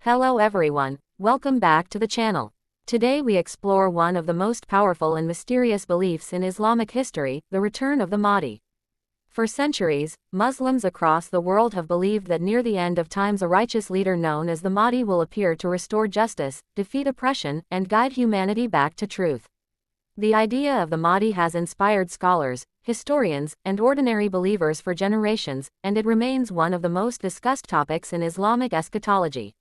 Hello everyone, welcome back to the channel. Today we explore one of the most powerful and mysterious beliefs in Islamic history, the return of the Mahdi. For centuries, Muslims across the world have believed that near the end of times a righteous leader known as the Mahdi will appear to restore justice, defeat oppression, and guide humanity back to truth. The idea of the Mahdi has inspired scholars, historians, and ordinary believers for generations, and it remains one of the most discussed topics in Islamic eschatology.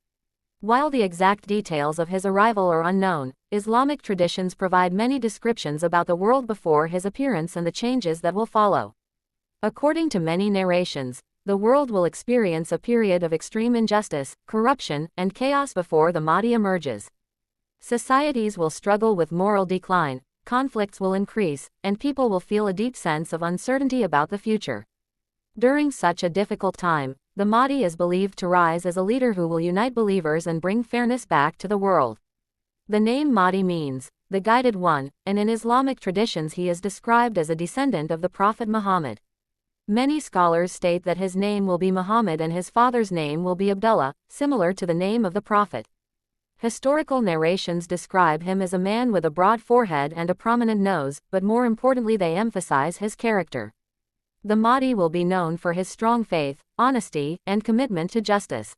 While the exact details of his arrival are unknown, Islamic traditions provide many descriptions about the world before his appearance and the changes that will follow. According to many narrations, the world will experience a period of extreme injustice, corruption, and chaos before the Mahdi emerges. Societies will struggle with moral decline, conflicts will increase, and people will feel a deep sense of uncertainty about the future. During such a difficult time, the Mahdi is believed to rise as a leader who will unite believers and bring fairness back to the world. The name Mahdi means, the guided one, and in Islamic traditions he is described as a descendant of the Prophet Muhammad. Many scholars state that his name will be Muhammad and his father's name will be Abdullah, similar to the name of the Prophet. Historical narrations describe him as a man with a broad forehead and a prominent nose, but more importantly they emphasize his character. The Mahdi will be known for his strong faith, honesty, and commitment to justice.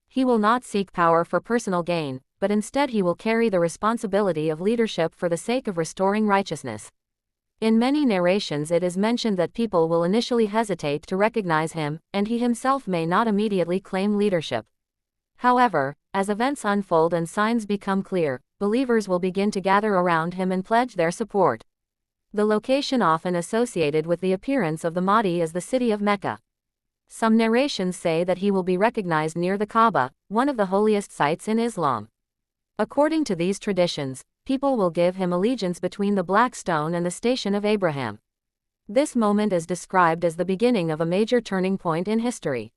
He will not seek power for personal gain, but instead he will carry the responsibility of leadership for the sake of restoring righteousness. In many narrations it is mentioned that people will initially hesitate to recognize him, and he himself may not immediately claim leadership. However, as events unfold and signs become clear, believers will begin to gather around him and pledge their support. The location often associated with the appearance of the Mahdi is the city of Mecca. Some narrations say that he will be recognized near the Kaaba, one of the holiest sites in Islam. According to these traditions, people will give him allegiance between the Black Stone and the Station of Abraham. This moment is described as the beginning of a major turning point in history.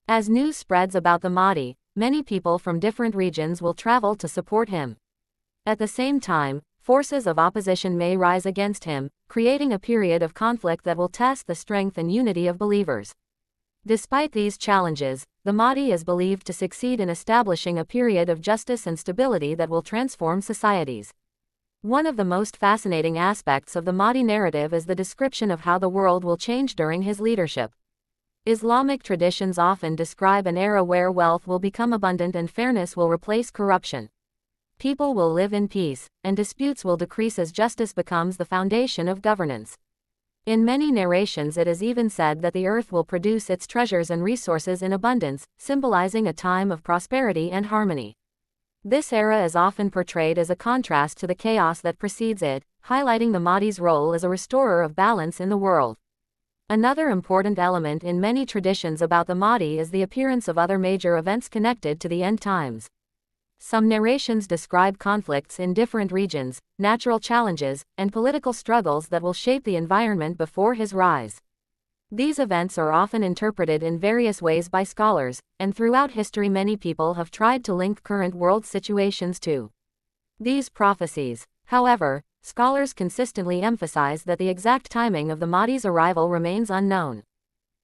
As news spreads about the Mahdi, many people from different regions will travel to support him. At the same time, forces of opposition may rise against him, creating a period of conflict that will test the strength and unity of believers. Despite these challenges, the Mahdi is believed to succeed in establishing a period of justice and stability that will transform societies. One of the most fascinating aspects of the Mahdi narrative is the description of how the world will change during his leadership. Islamic traditions often describe an era where wealth will become abundant and fairness will replace corruption. People will live in peace, and disputes will decrease as justice becomes the foundation of governance. In many narrations it is even said that the earth will produce its treasures and resources in abundance, symbolizing a time of prosperity and harmony. This era is often portrayed as a contrast to the chaos that precedes it, highlighting the Mahdi's role as a restorer of balance in the world. Another important element in many traditions about the Mahdi is the appearance of other major events connected to the end times. Some narrations describe conflicts in different regions, natural challenges, and political struggles that will shape the environment before his rise. These events are often interpreted in various ways by scholars, and throughout history many people have tried to link current world situations to these prophecies. However, scholars consistently emphasize that the exact timing of the Mahdi's arrival remains unknown.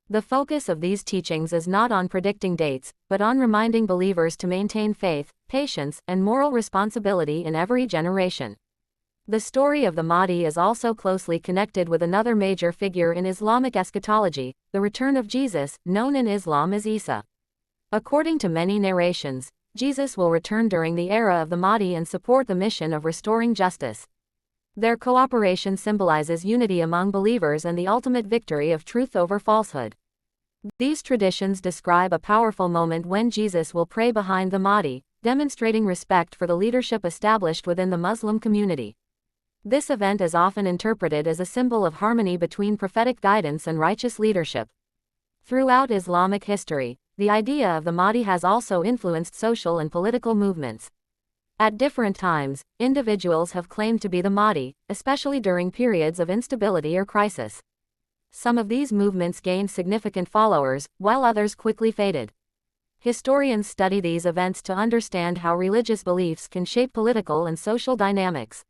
The focus of these teachings is not on predicting dates, but on reminding believers to maintain faith, patience, and moral responsibility in every generation. The story of the Mahdi is also closely connected with another major figure in Islamic eschatology, the return of Jesus, known in Islam as Isa. According to many narrations, Jesus will return during the era of the Mahdi and support the mission of restoring justice. Their cooperation symbolizes unity among believers and the ultimate victory of truth over falsehood. These traditions describe a powerful moment when Jesus will pray behind the Mahdi, demonstrating respect for the leadership established within the Muslim community. This event is often interpreted as a symbol of harmony between prophetic guidance and righteous leadership. Throughout Islamic history, the idea of the Mahdi has also influenced social and political movements. At different times, individuals have claimed to be the Mahdi, especially during periods of instability or crisis. Some of these movements gained significant followers, while others quickly faded. Historians study these events to understand how religious beliefs can shape political and social dynamics.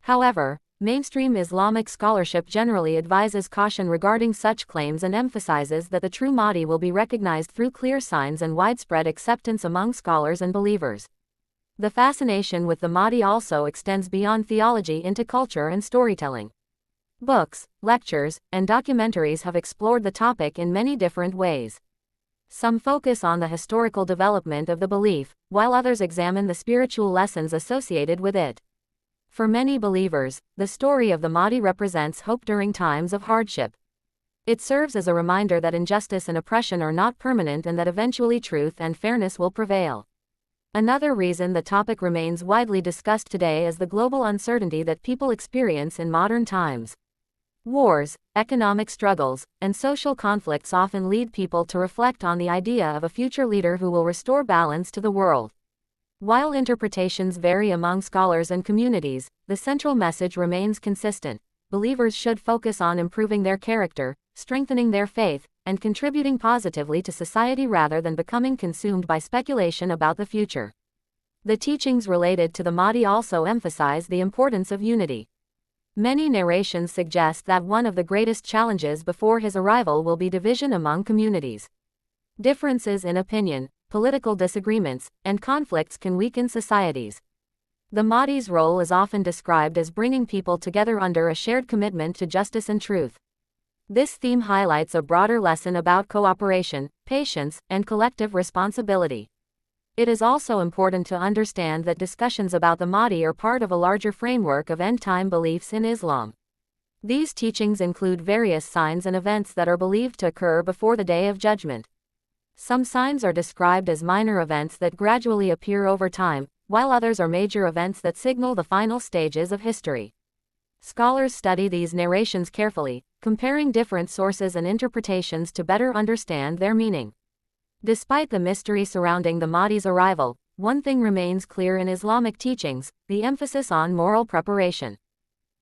However, Mainstream Islamic scholarship generally advises caution regarding such claims and emphasizes that the true Mahdi will be recognized through clear signs and widespread acceptance among scholars and believers. The fascination with the Mahdi also extends beyond theology into culture and storytelling. Books, lectures, and documentaries have explored the topic in many different ways. Some focus on the historical development of the belief, while others examine the spiritual lessons associated with it. For many believers, the story of the Mahdi represents hope during times of hardship. It serves as a reminder that injustice and oppression are not permanent and that eventually truth and fairness will prevail. Another reason the topic remains widely discussed today is the global uncertainty that people experience in modern times. Wars, economic struggles, and social conflicts often lead people to reflect on the idea of a future leader who will restore balance to the world. While interpretations vary among scholars and communities, the central message remains consistent. Believers should focus on improving their character, strengthening their faith, and contributing positively to society rather than becoming consumed by speculation about the future. The teachings related to the Mahdi also emphasize the importance of unity. Many narrations suggest that one of the greatest challenges before his arrival will be division among communities. Differences in opinion, political disagreements, and conflicts can weaken societies. The Mahdi's role is often described as bringing people together under a shared commitment to justice and truth. This theme highlights a broader lesson about cooperation, patience, and collective responsibility. It is also important to understand that discussions about the Mahdi are part of a larger framework of end-time beliefs in Islam. These teachings include various signs and events that are believed to occur before the Day of Judgment. Some signs are described as minor events that gradually appear over time, while others are major events that signal the final stages of history. Scholars study these narrations carefully, comparing different sources and interpretations to better understand their meaning. Despite the mystery surrounding the Mahdi's arrival, one thing remains clear in Islamic teachings: the emphasis on moral preparation.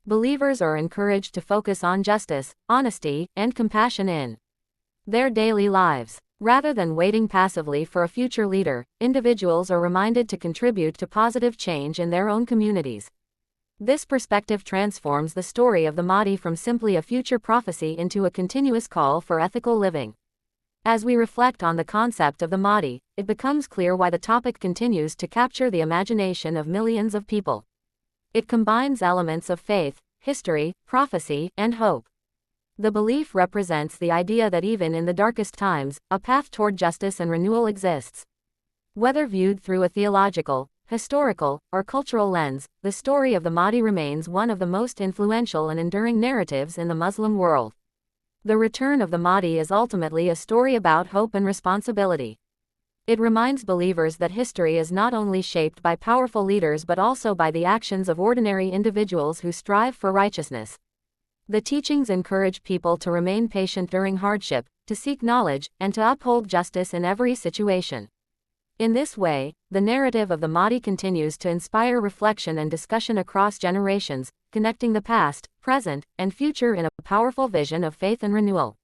Believers are encouraged to focus on justice, honesty, and compassion in their daily lives. Rather than waiting passively for a future leader, individuals are reminded to contribute to positive change in their own communities. This perspective transforms the story of the Mahdi from simply a future prophecy into a continuous call for ethical living. As we reflect on the concept of the Mahdi, it becomes clear why the topic continues to capture the imagination of millions of people. It combines elements of faith, history, prophecy, and hope. The belief represents the idea that even in the darkest times, a path toward justice and renewal exists. Whether viewed through a theological, historical, or cultural lens, the story of the Mahdi remains one of the most influential and enduring narratives in the Muslim world. The return of the Mahdi is ultimately a story about hope and responsibility. It reminds believers that history is not only shaped by powerful leaders but also by the actions of ordinary individuals who strive for righteousness. The teachings encourage people to remain patient during hardship, to seek knowledge, and to uphold justice in every situation. In this way, the narrative of the Mahdi continues to inspire reflection and discussion across generations, connecting the past, present, and future in a powerful vision of faith and renewal.